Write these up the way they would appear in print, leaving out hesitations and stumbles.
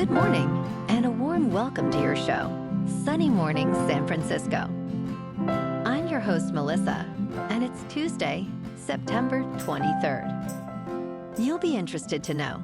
Good morning, and a warm welcome to your show, Sunny Morning San Francisco. I'm your host, Melissa, and it's Tuesday, September 23rd. You'll be interested to know,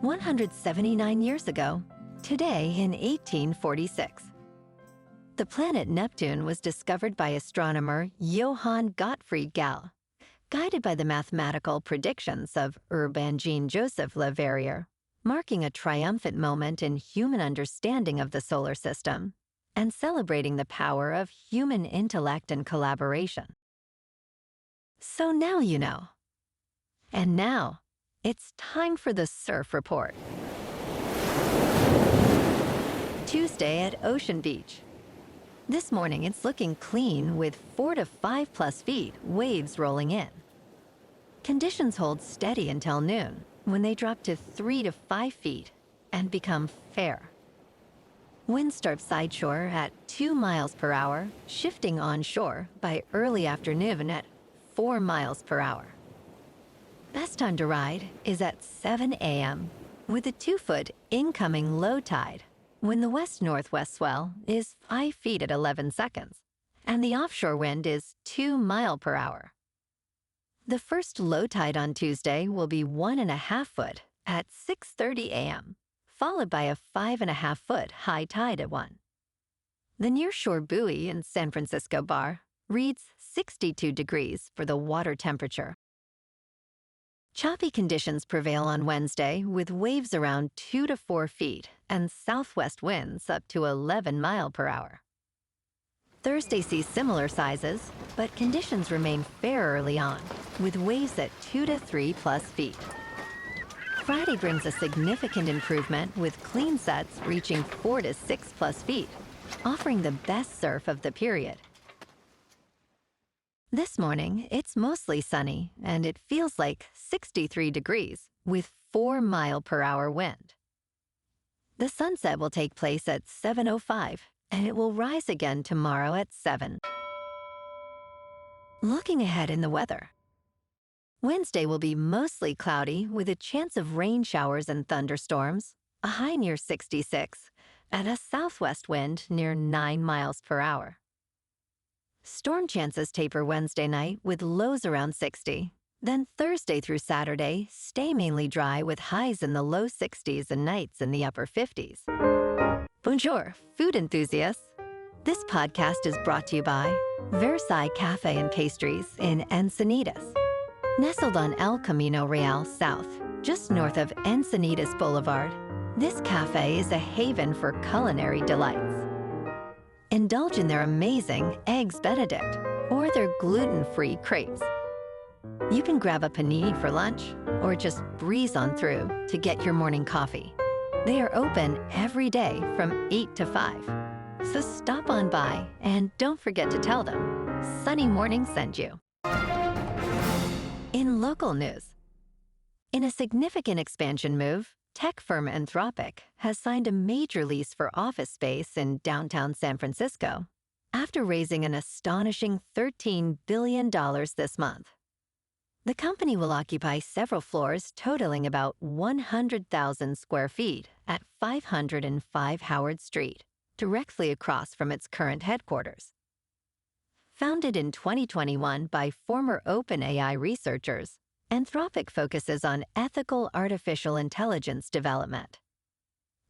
179 years ago, today in 1846, the planet Neptune was discovered by astronomer Johann Gottfried Galle, guided by the mathematical predictions of Urbain Jean-Joseph Le Verrier, marking a triumphant moment in human understanding of the solar system and celebrating the power of human intellect and collaboration. So now you know. And now, it's time for the Surf Report. Tuesday at Ocean Beach. This morning it's looking clean with 4 to 5 plus feet waves rolling in. Conditions hold steady until noon, when they drop to 3 to 5 feet and become fair. Winds start sideshore at 2 miles per hour, shifting onshore by early afternoon at 4 miles per hour. Best time to ride is at 7 a.m. with a 2-foot incoming low tide when the west-northwest swell is 5 feet at 11 seconds and the offshore wind is 2 miles per hour. The first low tide on Tuesday will be 1.5 foot at 6:30 a.m., followed by a 5.5 foot high tide at 1. The nearshore buoy in San Francisco Bar reads 62 degrees for the water temperature. Choppy conditions prevail on Wednesday with waves around 2 to 4 feet and southwest winds up to 11 miles per hour. Thursday sees similar sizes, but conditions remain fair early on, with waves at 2 to 3 plus feet. Friday brings a significant improvement with clean sets reaching 4 to 6 plus feet, offering the best surf of the period. This morning, it's mostly sunny, and it feels like 63 degrees with 4 mile per hour wind. The sunset will take place at 7:05, and it will rise again tomorrow at 7. Looking ahead in the weather. Wednesday will be mostly cloudy with a chance of rain showers and thunderstorms, a high near 66, and a southwest wind near 9 miles per hour. Storm chances taper Wednesday night with lows around 60. Then Thursday through Saturday, stay mainly dry with highs in the low 60s and nights in the upper 50s. Bonjour, food enthusiasts. This podcast is brought to you by Versailles Cafe and Pastries in Encinitas. Nestled on El Camino Real South, just north of Encinitas Boulevard, this cafe is a haven for culinary delights. Indulge in their amazing Eggs Benedict or their gluten-free crepes. You can grab a panini for lunch or just breeze on through to get your morning coffee. They are open every day from 8 to 5. So stop on by and don't forget to tell them Sunny Morning sent you. In local news, in a significant expansion move, tech firm Anthropic has signed a major lease for office space in downtown San Francisco after raising an astonishing $13 billion this month. The company will occupy several floors totaling about 100,000 square feet at 505 Howard Street, directly across from its current headquarters. Founded in 2021 by former OpenAI researchers, Anthropic focuses on ethical artificial intelligence development.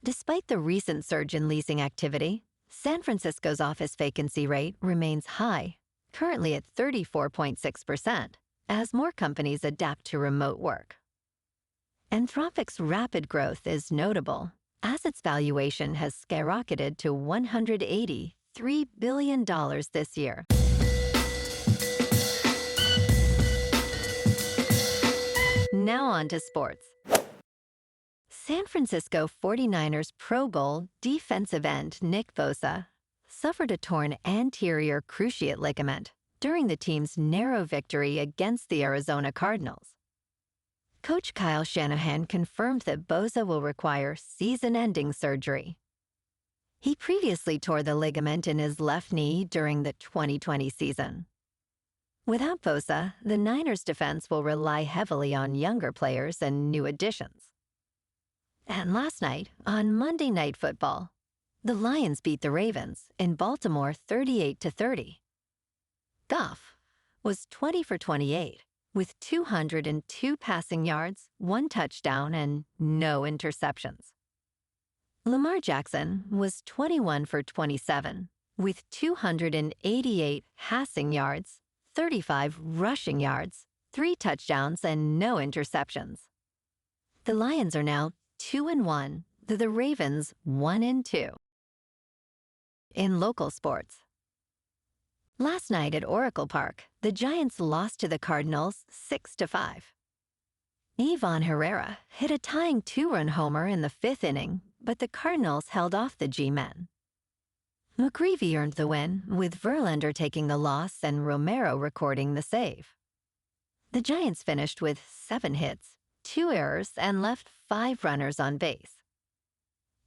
Despite the recent surge in leasing activity, San Francisco's office vacancy rate remains high, currently at 34.6%, as more companies adapt to remote work. Anthropic's rapid growth is notable, as its valuation has skyrocketed to $183 billion this year. Now on to sports. San Francisco 49ers Pro Bowl defensive end Nick Bosa suffered a torn anterior cruciate ligament during the team's narrow victory against the Arizona Cardinals. Coach Kyle Shanahan confirmed that Bosa will require season-ending surgery. He previously tore the ligament in his left knee during the 2020 season. Without Bosa, the Niners' defense will rely heavily on younger players and new additions. And last night, on Monday Night Football, the Lions beat the Ravens in Baltimore 38-30. Goff was 20 for 28, with 202 passing yards, 1 touchdown, and no interceptions. Lamar Jackson was 21 for 27, with 288 passing yards, 35 rushing yards, 3 touchdowns, and no interceptions. The Lions are now 2-1, the Ravens 1-2. In local sports, last night at Oracle Park, the Giants lost to the Cardinals 6-5. Iván Herrera hit a tying 2-run homer in the 5th inning, but the Cardinals held off the G-men. McGreevy earned the win, with Verlander taking the loss and Romero recording the save. The Giants finished with 7 hits, 2 errors, and left 5 runners on base.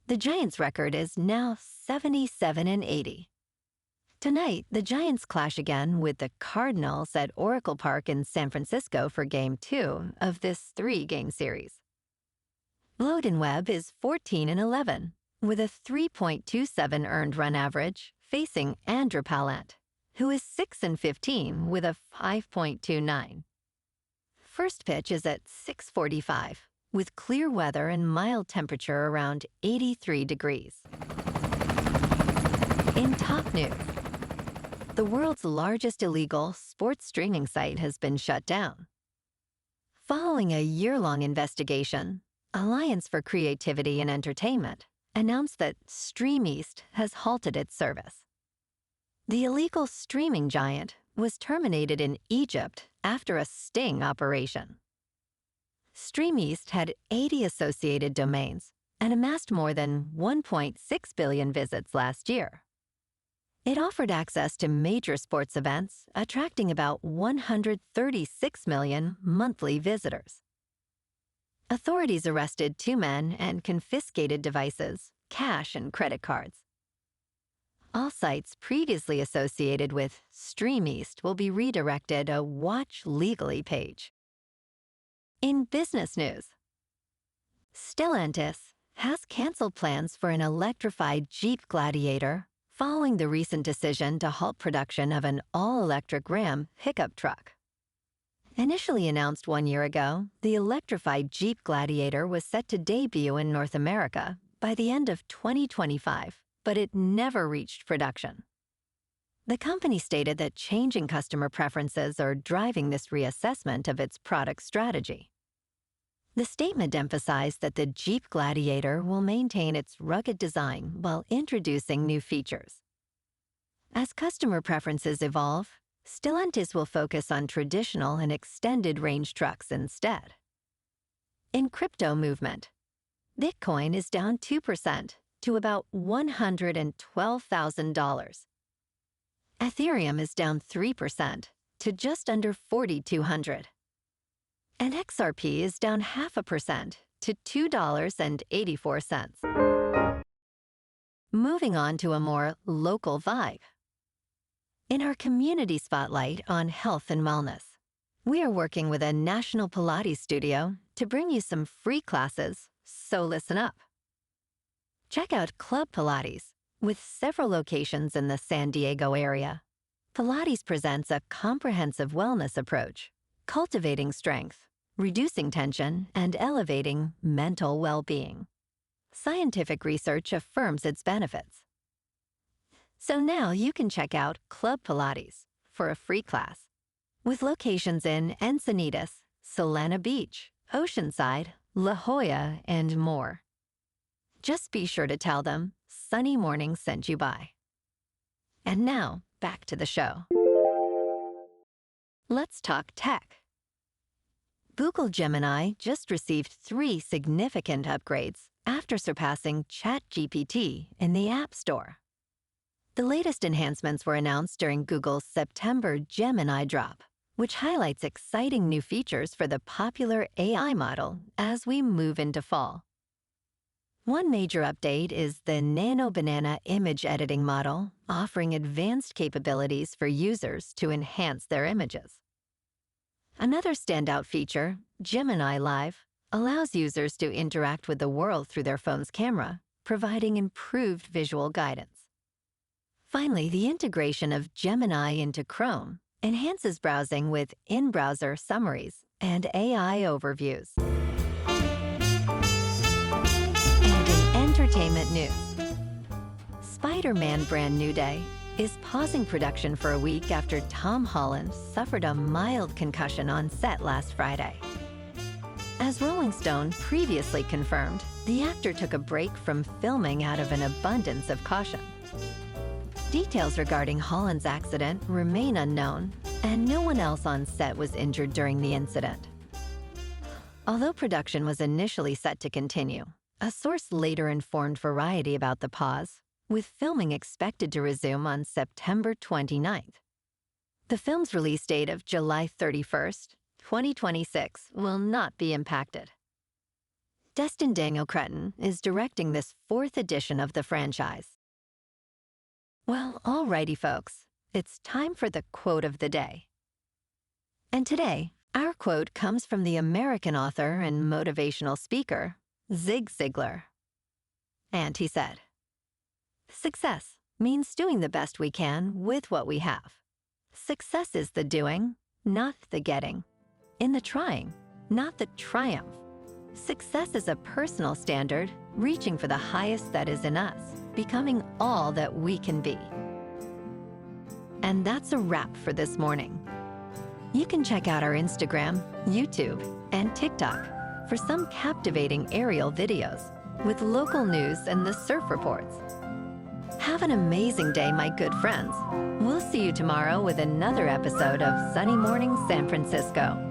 The Giants' record is now 77-80. Tonight, the Giants clash again with the Cardinals at Oracle Park in San Francisco for Game 2 of this 3-game series. Logan Webb is 14-11, with a 3.27 earned run average, facing Andre Pallante, who is 6-15 with a 5.29. First pitch is at 6:45, with clear weather and mild temperature around 83 degrees. In top news, the world's largest illegal sports streaming site has been shut down. Following a year-long investigation, Alliance for Creativity and Entertainment announced that Streameast has halted its service. The illegal streaming giant was terminated in Egypt after a sting operation. Streameast had 80 associated domains and amassed more than 1.6 billion visits last year. It offered access to major sports events, attracting about 136 million monthly visitors. Authorities arrested 2 men and confiscated devices, cash, and credit cards. All sites previously associated with Streameast will be redirected a Watch Legally page. In business news, Stellantis has canceled plans for an electrified Jeep Gladiator following the recent decision to halt production of an all-electric Ram pickup truck. Initially announced 1 year ago, the electrified Jeep Gladiator was set to debut in North America by the end of 2025, but it never reached production. The company stated that changing customer preferences are driving this reassessment of its product strategy. The statement emphasized that the Jeep Gladiator will maintain its rugged design while introducing new features. As customer preferences evolve, Stellantis will focus on traditional and extended-range trucks instead. In crypto movement, Bitcoin is down 2% to about $112,000. Ethereum is down 3% to just under 4,200. And XRP is down 0.5% to $2.84. Moving on to a more local vibe. In our community spotlight on health and wellness, we are working with a national Pilates studio to bring you some free classes, so listen up. Check out Club Pilates, with several locations in the San Diego area. Pilates presents a comprehensive wellness approach, cultivating strength, reducing tension, and elevating mental well-being. Scientific research affirms its benefits. So now you can check out Club Pilates for a free class, with locations in Encinitas, Solana Beach, Oceanside, La Jolla, and more. Just be sure to tell them Sunny Morning sent you by. And now, back to the show. Let's talk tech. Google Gemini just received 3 significant upgrades after surpassing ChatGPT in the App Store. The latest enhancements were announced during Google's September Gemini drop, which highlights exciting new features for the popular AI model as we move into fall. One major update is the Nano Banana image editing model, offering advanced capabilities for users to enhance their images. Another standout feature, Gemini Live, allows users to interact with the world through their phone's camera, providing improved visual guidance. Finally, the integration of Gemini into Chrome enhances browsing with in-browser summaries and AI overviews. And in entertainment news, Spider-Man Brand New Day is pausing production for a week after Tom Holland suffered a mild concussion on set last Friday. As Rolling Stone previously confirmed, the actor took a break from filming out of an abundance of caution. Details regarding Holland's accident remain unknown, and no one else on set was injured during the incident. Although production was initially set to continue, a source later informed Variety about the pause, with filming expected to resume on September 29th. The film's release date of July 31st, 2026 will not be impacted. Destin Daniel Cretton is directing this 4th edition of the franchise. Well, alrighty folks, it's time for the quote of the day. And today, our quote comes from the American author and motivational speaker, Zig Ziglar. And he said, "Success means doing the best we can with what we have. Success is the doing, not the getting. In the trying, not the triumph. Success is a personal standard, reaching for the highest that is in us, becoming all that we can be." And that's a wrap for this morning. You can check out our Instagram, YouTube, and TikTok for some captivating aerial videos with local news and the surf reports. Have an amazing day, my good friends. We'll see you tomorrow with another episode of Sunny Morning San Francisco.